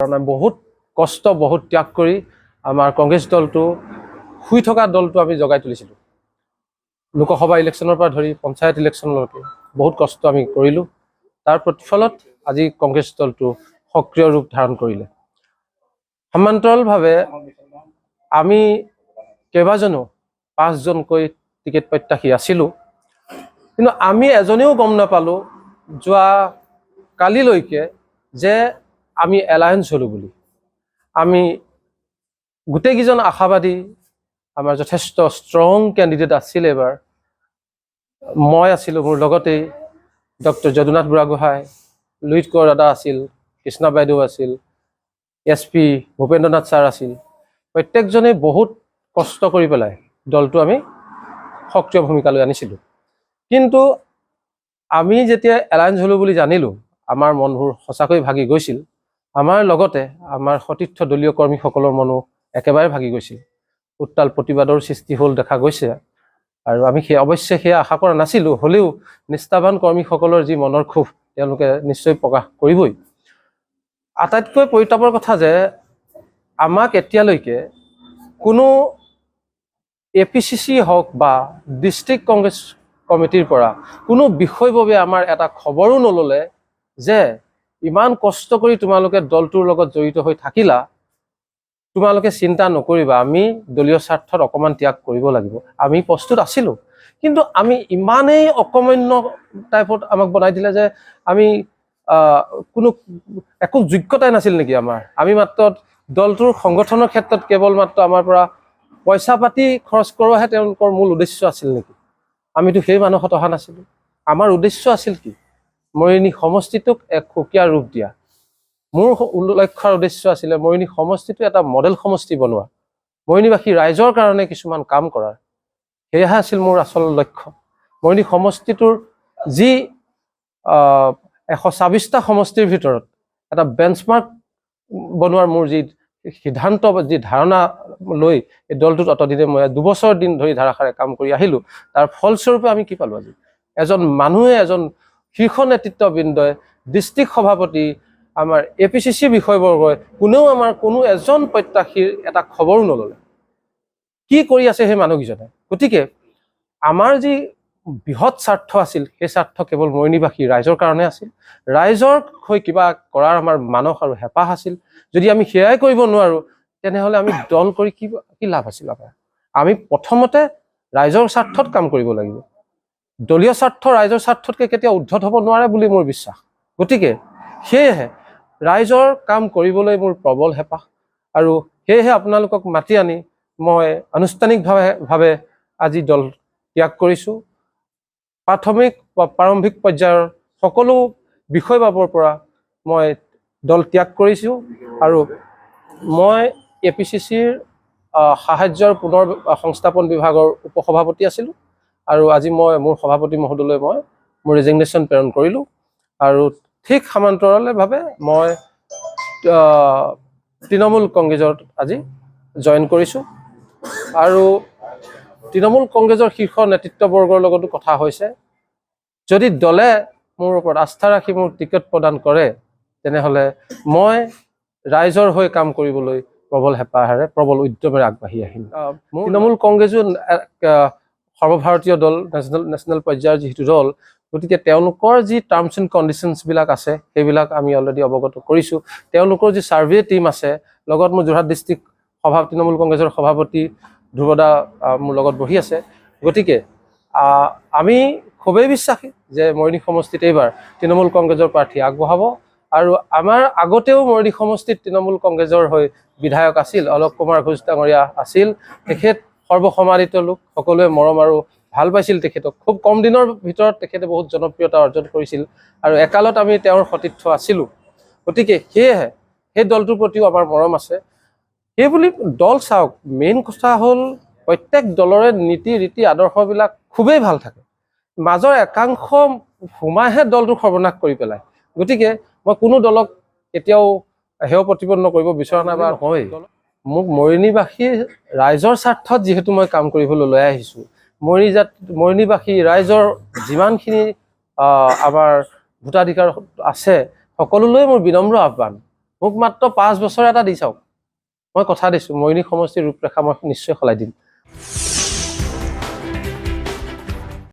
কাৰণ আমি বহুত কষ্ট বহুত ত্যাগ কৰি আমাৰ কংগ্ৰেছ দলটো শুই থকা দলটো আমি জগাই তুলিছিলোঁ। লোকসভা ইলেকশ্যনৰ পৰা ধৰি পঞ্চায়ত ইলেকশ্যনলৈকে বহুত কষ্ট আমি কৰিলোঁ। তাৰ প্ৰতিফলত আজি কংগ্ৰেছ দলটো সক্ৰিয় ৰূপ ধাৰণ কৰিলে। সমান্তৰালভাৱে আমি কেইবাজনো 5জনকৈ টিকেট প্ৰত্যাশী আছিলোঁ, কিন্তু আমি এজনেও গম নাপালোঁ যোৱা কালিলৈকে যে আমি এলায়েন্স হ'লোঁ বুলি। আমি গোটেইকেইজন আশাবাদী, আমাৰ যথেষ্ট ষ্ট্ৰং কেণ্ডিডেট আছিল। এবাৰ মই আছিলোঁ, মোৰ লগতেই ডক্টৰ যদুনাথ বুঢ়াগোহাঁই, লুইত কোঁৱৰ দাদা আছিল, কৃষ্ণা বাইদেউ আছিল, SP ভূপেন্দ্ৰনাথ ছাৰ আছিল। প্ৰত্যেকজনেই বহুত কষ্ট কৰি পেলাই দলটো আমি সক্ৰিয় ভূমিকালৈ আনিছিলোঁ। কিন্তু আমি যেতিয়া এলায়েন্স হ'লোঁ বুলি জানিলোঁ, আমাৰ মনবোৰ সঁচাকৈ ভাগি গৈছিল। আমাৰ লগতে আমাৰ সতীৰ্থ দলীয় কৰ্মীসকলৰ মনো একেবাৰে ভাগি গৈছিল। উত্তাল প্ৰতিবাদৰ সৃষ্টি হ'ল দেখা গৈছে। আৰু আমি অৱশ্যে সেয়া আশা কৰা নাছিলোঁ, হ'লেও নিষ্ঠাৱান কৰ্মীসকলৰ যি মনৰ ক্ষোভ তেওঁলোকে নিশ্চয় প্ৰকাশ কৰিবই। আটাইতকৈ পৰিতাপৰ কথা যে আমাক এতিয়ালৈকে কোনো APCC হওক বা ডিষ্ট্ৰিক্ট কংগ্ৰেছ কমিটিৰ পৰা কোনো বিষয়ববীয়া আমাৰ এটা খবৰো নল'লে যে ইমান কষ্ট কৰি তোমালোকে দলটোৰ লগত জড়িত হৈ থাকিলা, তোমালোকে চিন্তা নকৰিবা, আমি দলীয় স্বাৰ্থত অকণমান ত্যাগ কৰিব লাগিব। আমি প্ৰস্তুত আছিলোঁ, কিন্তু আমি ইমানেই অকমান্য টাইপত আমাক বনাই দিলে যে আমি কোনো একো যোগ্যতাই নাছিল নেকি আমাৰ। আমি মাত্ৰ দলটোৰ সংগঠনৰ ক্ষেত্ৰত কেৱল মাত্ৰ আমাৰ পৰা পইচা পাতি খৰচ কৰোৱাহে তেওঁলোকৰ মূল উদ্দেশ্য আছিল নেকি। আমিতো সেই মানসত অহা নাছিলোঁ। আমাৰ উদ্দেশ্য আছিল কি? মৰিয়নি সমষ্টিটোক এক সুকীয়া ৰূপ দিয়া। মোৰ লক্ষ্যৰ উদ্দেশ্য আছিলে মৰিয়নি সমষ্টিটো এটা মডেল সমষ্টি বনোৱা, মৰিয়নিবাসী ৰাইজৰ কাৰণে কিছুমান কাম কৰাৰ। সেয়াহে আছিল মোৰ আচল লক্ষ্য। মৰিয়নি সমষ্টিটোৰ যি 126টা সমষ্টিৰ ভিতৰত এটা বেঞ্চমাৰ্ক বনোৱাৰ মোৰ যি সিদ্ধান্ত, যি ধাৰণা লৈ এই দলটোত অতদিনে মই 2 বছৰ দিন ধৰি ধাৰাসাৰে কাম কৰি আহিলোঁ। তাৰ ফলস্বৰূপে আমি কি পালোঁ? আজি এজন মানুহে, এজন শীৰ্ষ নেতৃত্ববৃন্দই, ডিষ্ট্ৰিক্ট সভাপতি, আমাৰ APCC বিষয়বৰ্গই কোনেও আমাৰ কোনো এজন প্ৰত্যাশীৰ এটা খবৰো নল'লে। কি কৰি আছে সেই মানুহকেইজনে? গতিকে আমাৰ যি বৃহৎ স্বাৰ্থ আছিল, সেই স্বাৰ্থ কেৱল মৰিয়নিবাসী ৰাইজৰ কাৰণে আছিল। ৰাইজৰ হৈ কিবা কৰাৰ আমাৰ মানস আৰু হেঁপাহ আছিল। যদি আমি সেয়াই কৰিব নোৱাৰোঁ, তেনেহ'লে আমি দল কৰি কি লাভ আছিল আমাৰ? আমি প্ৰথমতে ৰাইজৰ স্বাৰ্থত কাম কৰিব লাগিব। দলীয় স্বাৰ্থ ৰাইজৰ স্বাৰ্থতকৈ কেতিয়াও উদ্ধত হ'ব নোৱাৰে বুলি মোৰ বিশ্বাস। গতিকে সেয়েহে ৰাইজৰ কাম কৰিবলৈ মোৰ প্ৰবল হেঁপাহ, আৰু সেয়েহে আপোনালোকক মাতি আনি মই আনুষ্ঠানিকভাৱে আজি দল ত্যাগ কৰিছোঁ। প্ৰাথমিক বা প্ৰাৰম্ভিক পৰ্যায়ৰ সকলো বিষয়বাবৰ পৰা মই দল ত্যাগ কৰিছোঁ, আৰু মই APCCৰ সাহায্যৰ পুনৰ সংস্থাপন বিভাগৰ উপসভাপতি আছিলোঁ। আৰু আজি মই মোৰ সভাপতি মহোদয়লৈ মোৰ ৰেজিগনেশ্যন প্ৰেৰণ কৰিলোঁ। আৰু ঠিক সমান্তৰালভাৱে মই তৃণমূল কংগ্ৰেছত আজি জইন কৰিছোঁ। আৰু তৃণমূল কংগ্ৰেছৰ শীৰ্ষ নেতৃত্ববৰ্গৰ লগতো কথা হৈছে, যদি দলে মোৰ ওপৰত আস্থা ৰাখি মোৰ টিকেট প্ৰদান কৰে, তেনেহ'লে মই ৰাইজৰ হৈ কাম কৰিবলৈ প্ৰবল হেঁপাহেৰে, প্ৰবল উদ্যমেৰে আগবাঢ়ি আহিম। তৃণমূল কংগ্ৰেছো সৰ্বভাৰতীয় দল, নেশ্যনেল পৰ্যায়ৰ যিটো দল, গতিকে তেওঁলোকৰ যি টাৰ্মছ এণ্ড কণ্ডিশ্যনছবিলাক আছে সেইবিলাক আমি অলৰেডি অৱগত কৰিছোঁ। তেওঁলোকৰ যি ছাৰ্ভে টীম আছে, লগত মোৰ যোৰহাট ডিষ্ট্ৰিক্ট তৃণমূল কংগ্ৰেছৰ সভাপতি ধ্ৰুৱদা মোৰ লগত বহি আছে। গতিকে আমি খুবেই বিশ্বাসী যে মৰিয়নি সমষ্টিত এইবাৰ তৃণমূল কংগ্ৰেছৰ প্ৰাৰ্থী আগবঢ়াব। আৰু আমাৰ আগতেও মৰিয়নি সমষ্টিত তৃণমূল কংগ্ৰেছৰ হৈ বিধায়ক আছিল, অলোক কুমাৰ ঘোষ ডাঙৰীয়া আছিল। তেখেত সৰ্বসমাদিত লোক, সকলোৱে মৰম আৰু ভাল পাইছিল তেখেতক। খুব কম দিনৰ ভিতৰত তেখেতে বহুত জনপ্ৰিয়তা অৰ্জন কৰিছিল, আৰু একালত আমি তেওঁৰ সতীৰ্থ আছিলোঁ। গতিকে সেয়েহে সেই দলটোৰ প্ৰতিও আমাৰ মৰম আছে। সেইবুলি দল চাওক, মেইন কথা হ'ল প্ৰত্যেক দলৰে নীতি ৰীতি আদৰ্শবিলাক খুবেই ভাল থাকে, মাজৰ একাংশ সোমাইহে দলটোক সৰ্বনাশ কৰি পেলায়। গতিকে মই কোনো দলক কেতিয়াও হেয় প্ৰতিপন্ন কৰিব বিচৰা নাই বা হয়। মোক মৰিয়নিবাসী ৰাইজৰ স্বাৰ্থত যিহেতু মই কাম কৰিবলৈ লৈ আহিছোঁ, মৰিয়নিবাসী ৰাইজৰ যিমানখিনি আমাৰ ভোটাধিকাৰ আছে, সকলোলৈ মোৰ বিনম্ৰ আহ্বান মোক মাত্ৰ 5 বছৰ এটা দি চাওক, মই কথা দিছোঁ মৰিয়নি সমষ্টিৰ ৰূপৰেখা মই নিশ্চয় সলাই দিম।